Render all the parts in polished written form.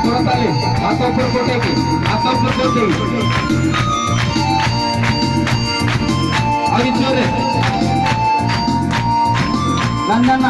ಕೊರತಾಲಿ ಹಾತೊಬ್ಬರು ಕೋಟೆಗೆ ಹಾತೊಬ್ಬರು ಕೋಟೆ ಅವಿ ಜೋರೆ ನನ್ನ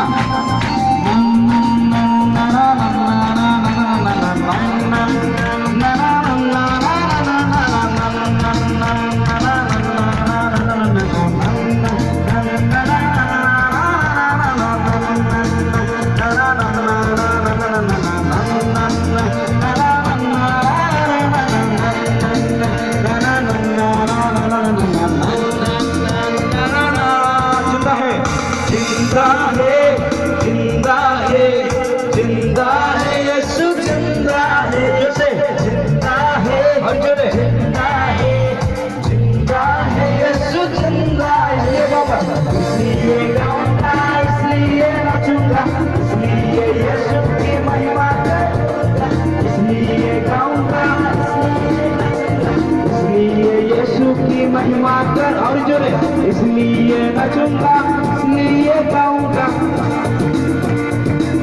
महिमा कर और जोरे इसलिए नचूंगा इसलिए गाऊंगा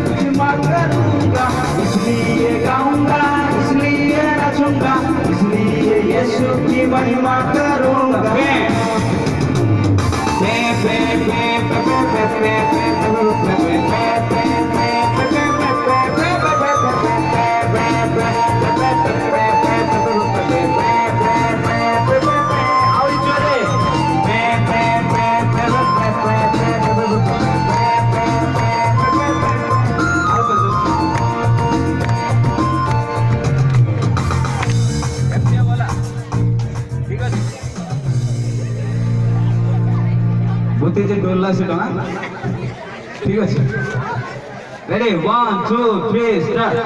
महिमा करूंगा इसलिए गाऊंगा इसलिए नचूंगा इसलिए यीशु की महिमा करूंगा ভূতিজে ডোল্লা ছিল না ঠিক আছে রেডি 1 2 3 স্টার্ট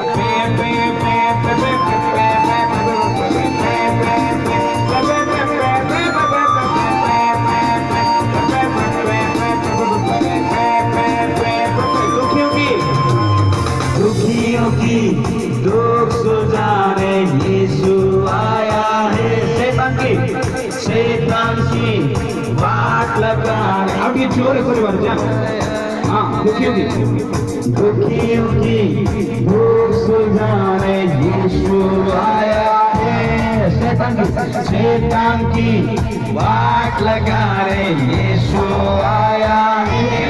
दुखियों की दुख सुझाने यीशु आया है शैतान की वाट लगाने আগে জোরে করে বল যা हां दुखियों की दुख सुझाने यीशु आया है शैतान की वाट लगाने यीशु आया है